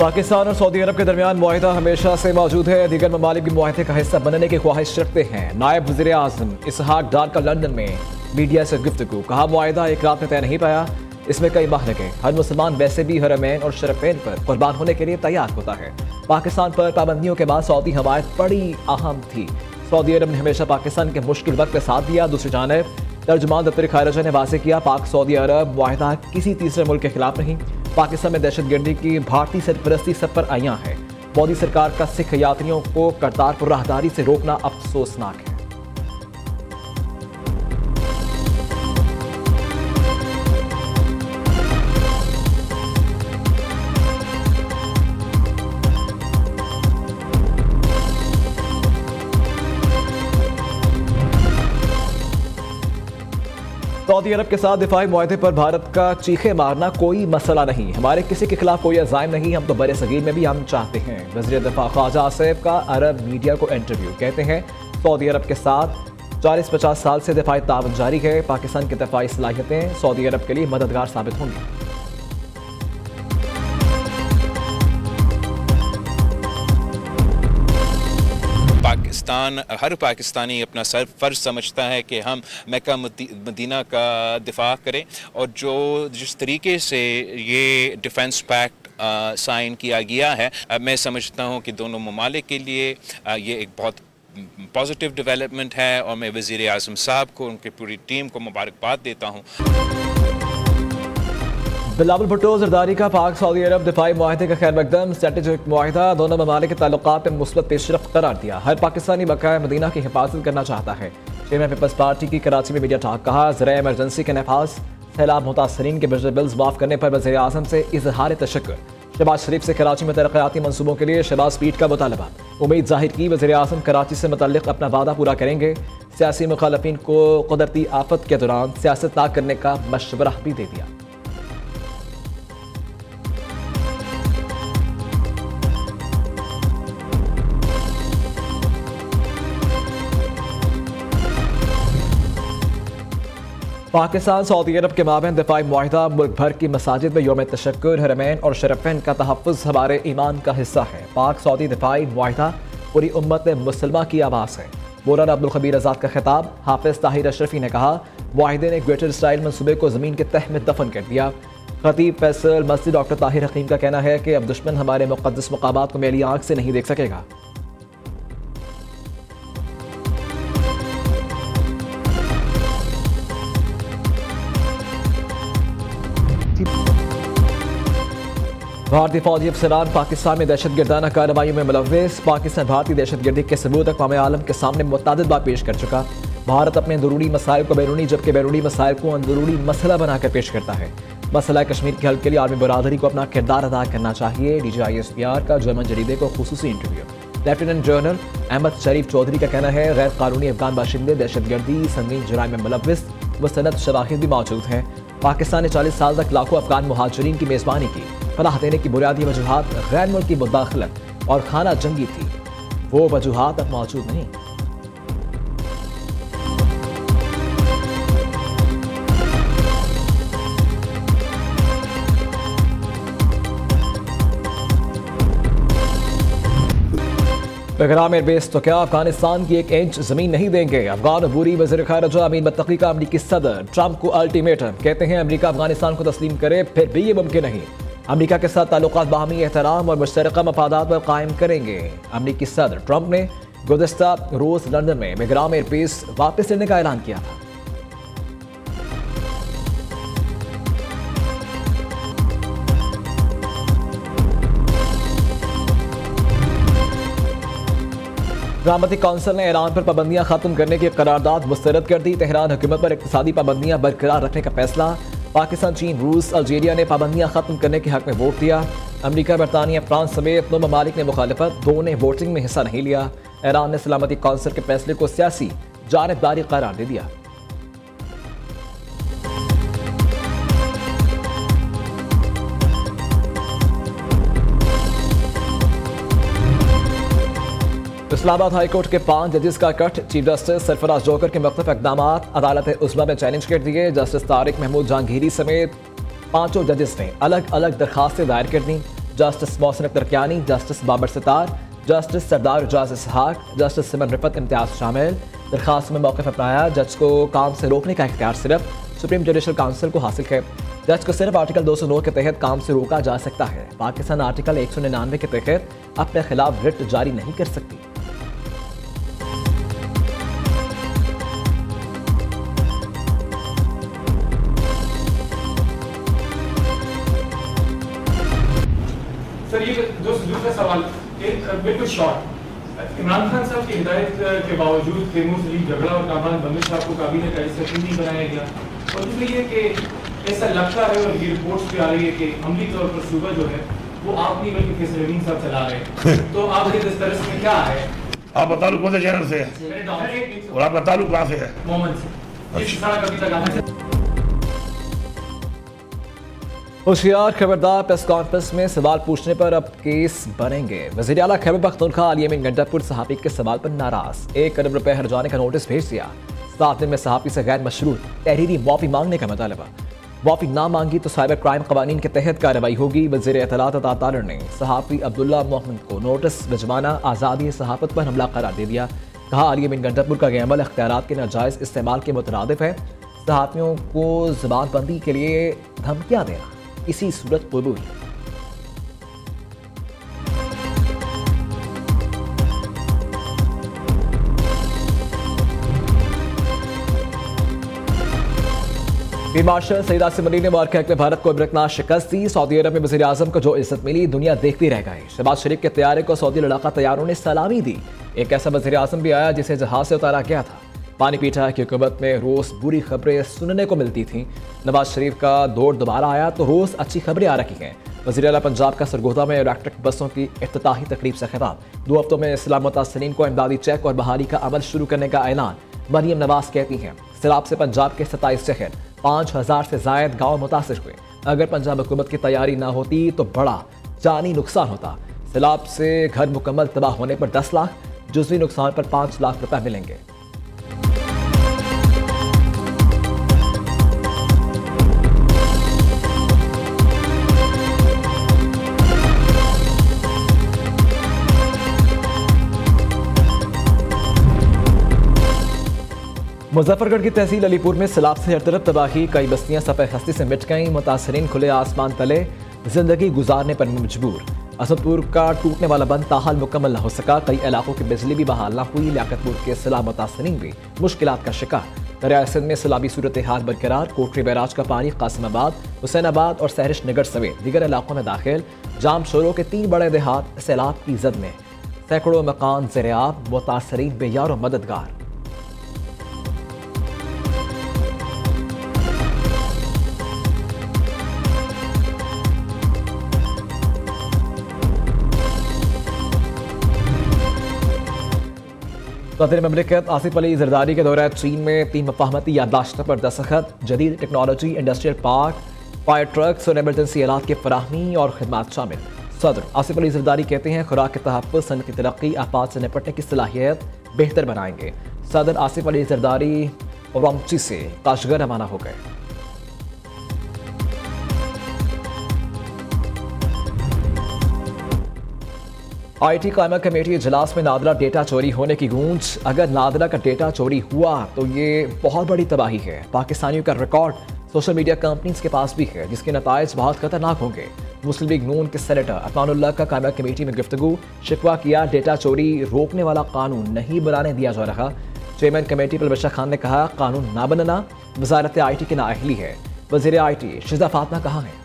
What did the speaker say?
पाकिस्तान और सऊदी अरब के दरमियान मुआहिदा हमेशा से मौजूद है। दीगर ममालिक भी मुआहिदे का हिस्सा बनने की ख्वाहिश रखते हैं। नायब वज़ीर आज़म इसहाक डार का लंदन में मीडिया से गुफ्तगू, कहा मुआहिदा एक रात में तय नहीं पाया, इसमें कई माह लगे। हर मुसलमान वैसे भी हरमैन और शरफैन पर कुर्बान होने के लिए तैयार होता है। पाकिस्तान पर पाबंदियों के बाद सऊदी हमायत बड़ी अहम थी। सऊदी अरब ने हमेशा पाकिस्तान के मुश्किल वक्त में साथ दिया। दूसरी जानब तर्जुमान दफ्तर खारिजा ने वाज़ेह किया, पाक सऊदी अरब मुआहिदा किसी तीसरे मुल्क के खिलाफ नहीं। पाकिस्तान में दहशतगर्दी की भारतीय सरपरस्ती सब पर आया है। मोदी सरकार का सिख यात्रियों को करतारपुर राहदारी से रोकना अफसोसनाक है। सऊदी अरब के साथ दिफाई मुआहदे पर भारत का चीखे मारना कोई मसला नहीं। हमारे किसी के खिलाफ कोई अज़ाइम नहीं। हम तो बड़े सगीर में भी हम चाहते हैं। वज़ीर दिफा ख्वाजा आसिफ का अरब मीडिया को इंटरव्यू, कहते हैं सऊदी अरब के साथ 40-50 साल से दिफाई ताउन जारी है। पाकिस्तान की दिफाई सलाहियतें सऊदी अरब के लिए मददगार साबित होंगी। हर पाकिस्तानी अपना फ़र्ज़ समझता है कि हम मक्का मदीना का दिफा करें, और जिस तरीके से ये डिफेंस पैक्ट साइन किया गया है, मैं समझता हूँ कि दोनों ममालिक के लिए ये एक बहुत पॉजिटिव डेवलपमेंट है, और मैं वज़ीर आज़म साहब को, उनकी पूरी टीम को मुबारकबाद देता हूँ। बिलावल भुट्टो ज़रदारी का पाक सऊदी अरब दिफाई मुआहदे का खैर मकदम, स्ट्रेटेजिक मुआहदा दोनों ममालिक के ताल्लुकात में मुस्बत पेशरफ्त करार दिया। हर पाकिस्तानी बकाया मदीना की हिफाजत करना चाहता है। चेयरमैन पीपल्स पार्टी की कराची में मीडिया टॉक, कहा ज़राए इमरजेंसी के नफाज, सैलाब मुतासरीन के बिजली बिल्स माफ़ करने पर वज़ीर आज़म से इजहार तशक्कुर। शहबाज शरीफ से कराची में तरक्याती मनसूबों के लिए शहबाज पीठ का मुतालबा। उम्मीद जाहिर की वज़ीर आज़म कराची से मुतल्लिक़ अपना वादा पूरा करेंगे। सियासी मुखालफिन को कुदरती आफत के दौरान सियासत ना करने का मशवरा भी दे दिया। पाकिस्तान सऊदी अरब के माबैन दिफाई मुआहिदा, मुल्क भर की मसाजिद में यौम तशक्कुर, हरमैन और शरफैन का तहफ़्फ़ुज़ हमारे ईमान का हिस्सा है। पाक सऊदी दिफाई मुआहिदा पूरी उम्मत मुसलमा की आवाज़ है। मौलाना अब्दुल खबीर आज़ाद का खिताब, हाफिज़ ताहिर अशरफी ने कहा मुआहिदे ने ग्रेटर इस्राइल मंसूबे को ज़मीन के तह में दफन कर दिया। खतीब फैसल मस्जिद डॉक्टर ताहिर हकीम का कहना है कि अब दुश्मन हमारे मुक़द्दस मक़ामात को मैली आँख से नहीं देख सकेगा। भारतीय फौजी अफसरान पाकिस्तान में दहशतगर्दाना कार्रवाइयों में मुलव्विस। पाकिस्तान भारतीय दहशतगर्दी के सबूत अक़वाम आलम के सामने मुतअद्दिद बार पेश कर चुका। भारत अपने अंदरूनी मसाइल को बैरूनी, जबकि बैरूनी मसाइल को अंदरूनी मसला बनाकर पेश करता है। मसला कश्मीर के हल के लिए आर्मी बरादरी को अपना किरदार अदा करना चाहिए। DGISPR का जर्मन जरीदे को खुसूसी इंटरव्यू। लेफ्टिनेंट जनरल अहमद शरीफ चौधरी का कहना है गैर कानूनी अफगान बाशिंदे दहशतगर्दी संगीन जुराइम में मुलव्विस, मुस्तनद शवाहिद भी मौजूद हैं। पाकिस्तान ने 40 साल तक लाखों अफगान मुहाजिरीन की मेज़बानी की। पनाह देने की बुनियादी वजूहात गैर मुल्की मुदाखलत और खाना जंगी थी। वो वजूहात अब मौजूद नहीं। बहराम एयरबेस तो क्या अफगानिस्तान की 1 इंच जमीन नहीं देंगे। अफगान अबूरी वज़ीर ख़ारिजा अमीन मुत्तकी का अमरीकी सदर ट्रंप को अल्टीमेटम, कहते हैं अमरीका अफगानिस्तान को तस्लीम करे फिर भी ये मुमकिन नहीं। अमरीका के साथ ताल्लुकात बाहमी एहतराम और मुश्तरका मफादात पर कायम करेंगे। अमरीकी सदर ट्रंप ने गुज़िश्ता रोज़ लंदन में बहराम एयरबेस वापस लेने का ऐलान किया था। सलामती कौंसिल ने ईरान पर पाबंदियां खत्म करने की करारदाद मुस्तरद कर दी। तेहरान हुकूमत पर इक़्तिसादी पाबंदियां बरकरार रखने का फैसला। पाकिस्तान, चीन, रूस, अल्जीरिया ने पाबंदियां खत्म करने के हक में वोट दिया। अमरीका, बरतानिया, फ्रांस समेत 9 ममालिक ने मुखालिफत, 2 ने वोटिंग में हिस्सा नहीं लिया। ईरान ने सलामती कौंसिल के फैसले को सियासी जानिबदारी करार दे दिया। इस्लामाबाद हाईकोर्ट के 5 जजेस का cut, chief justice Sarfaraz joker के मुख्तलिफ इक़दामात अदालत उज़्मा में चैलेंज कर दिए। जस्टिस तारिक महमूद जहांगीरी समेत 5 जजेस ने अलग अलग दरखास्तें दायर कर दी। Justice Mohsin Akhtar Kiyani, justice Babar Sattar, justice Sardar Ejaz Ishaq, justice Saman Rafat Imtiaz शामिल। दरखास्त में मौक़िफ़ अपनाया, जज को काम से रोकने का इख्तियार सिर्फ सुप्रीम जुडिशल काउंसिल को हासिल है। जज को सिर्फ आर्टिकल 209 के तहत काम से रोका जा सकता है। पाकिस्तान आर्टिकल 199 के तहत अपने खिलाफ रिट जारी नहीं कर सकती। सर ये दूसरा सवाल बिल्कुल शॉर्ट, इमरान खान साहब की हिदायत के बावजूद तैमूर सलीम झगड़ा और कामान बंदिश साहब को काबीना का हिस्सा क्यों नहीं बनाया गया? और दूसरी ये कि ऐसा लगता है और ये रिपोर्ट्स भी आ रही है कि अमली तौर पर सूबा जो है वो आप नहीं बल्कि फैसल अमीन साहब चला रहे हैं। तो आपके दस्तरस में क्या है? आपका ताल्लुक कौन से चैनल से है और आपका ताल्लुक कहाँ से है? मोहम्मद से। इस सारा कभी तक आपने होशियार खबरदार, प्रेस कॉन्फ्रेंस में सवाल पूछने पर अब केस बनेंगे। वज़ीर आला खैबर पख्तूनख्वा अली अमीन गंडापुर सहाफ़ी के सवाल पर नाराज, 1 करोड़ रुपए हर्जाने का नोटिस भेज दिया। 7 दिन में सहाफ़ी से गैर मशरूत तहरीरी माफ़ी मांगने का मुतालबा। माफ़ी ना मांगी तो साइबर क्राइम कवानीन के तहत कार्रवाई होगी। वज़ीर इत्तलात अता तारिर ने सहाफ़ी अब्दुल्ला मोहम्मद को नोटिस भिजवाना आज़ादी सहाफ़त पर हमला करार दे दिया। कहा अली अमीन गंडापुर का ये अमल अख्तियारात के नाजायज़ इस्तेमाल के मुतरादिफ है। सहाफ़ियों को ज़बानबंदी के लिए धमकियाँ देना इसी सूरत कबूल। फील्ड मार्शल सईद आसिम अली ने वारका में भारत को इबरतनाक शिकस्त दी। सऊदी अरब में वज़ीर आज़म को जो इज्जत मिली दुनिया देखती रह गई। शहबाज शरीफ के तैयारे को सऊदी लड़ाका तैयारों ने सलामी दी। एक ऐसा वज़ीर आज़म भी आया जिसे जहाज से उतारा गया था। पानी पीटा की हुकूमत में रोज़ बुरी खबरें सुनने को मिलती थीं। नवाज शरीफ का दौर दोबारा आया तो रोज़ अच्छी खबरें आ रखी हैं। वज़ीर आला पंजाब का सरगोदा में इलेक्ट्रिक बसों की इफ्तिताही तकरीब से खिताब। 2 हफ्तों में इस्लाम मुतासरीन को इमदादी चेक और बहाली का अमल शुरू करने का ऐलान। मरियम नवाज कहती हैं सैलाब से पंजाब के 27 शहर 5000 से जायद गाँव मुतासर हुए। अगर पंजाब हुकूमत की तैयारी ना होती तो बड़ा जानी नुकसान होता। सैलाब से घर मुकम्मल तबाह होने पर 10 लाख, जुज़वी नुकसान पर 5 लाख रुपए मिलेंगे। मुजफ्फरगढ़ की तहसील अलीपुर में सैलाब से हर तरफ तबाही, कई बस्तियां सफ़ेद हस्ती से मिट गईं। मुतासरीन खुले आसमान तले जिंदगी गुजारने पर मजबूर। असदपुर का टूटने वाला बंद ताहाल मुकम्मल न हो सका। कई इलाकों की बिजली भी बहाल न हुई। लियाकतपुर के सैलाब मुतासरीन भी मुश्किलात का शिकार। दरिया सिंध में सैलाबी सूरत हाल बरकरार। कोटरी बैराज का पानी कासिमाबाद, हुसैनाबाद और सहरिश नगर समेत दीगर इलाकों में दाखिल। जाम शोरों के 3 बड़े देहात सैलाब की जद में। सैकड़ों मकान ज़ेर-ए-आब, मुतासरीन बेयार और मददगार। सदर ममलिकत आसिफ अली जरदारी के दौरे चीन में 3 मफाहमती याददाश्तों पर दस्तखत। जदीद technology, industrial park, fire trucks और एमरजेंसी आलात के फराहमी और खिदमात शामिल। सदर आसिफ अली जरदारी कहते हैं खुराक के तहफ़्फ़ुज़, सनअती तरक्की, आफात से निपटने की सलाहियत बेहतर बनाएंगे। सदर आसिफ अली जरदारी रांची से काशगर रवाना हो गए। IT कायमा कमेटी इजलास में नादरा डेटा चोरी होने की गूंज। अगर नादरा का डेटा चोरी हुआ तो ये बहुत बड़ी तबाही है। पाकिस्तानियों का रिकॉर्ड सोशल मीडिया कंपनीज के पास भी है जिसके नताइज बहुत खतरनाक होंगे। मुस्लिम लीग नून के सेनेटर अतानुल्लाह का कायमा कमेटी में गुफ्तगू। शिकवा किया डेटा चोरी रोकने वाला कानून नहीं बनाने दिया जा रहा। चेयरमैन कमेटी पलबशा खान ने कहा कानून ना बनना वजारत IT की नाअहली है। वज़ीर IT शिजा फातिमा कहाँ हैं?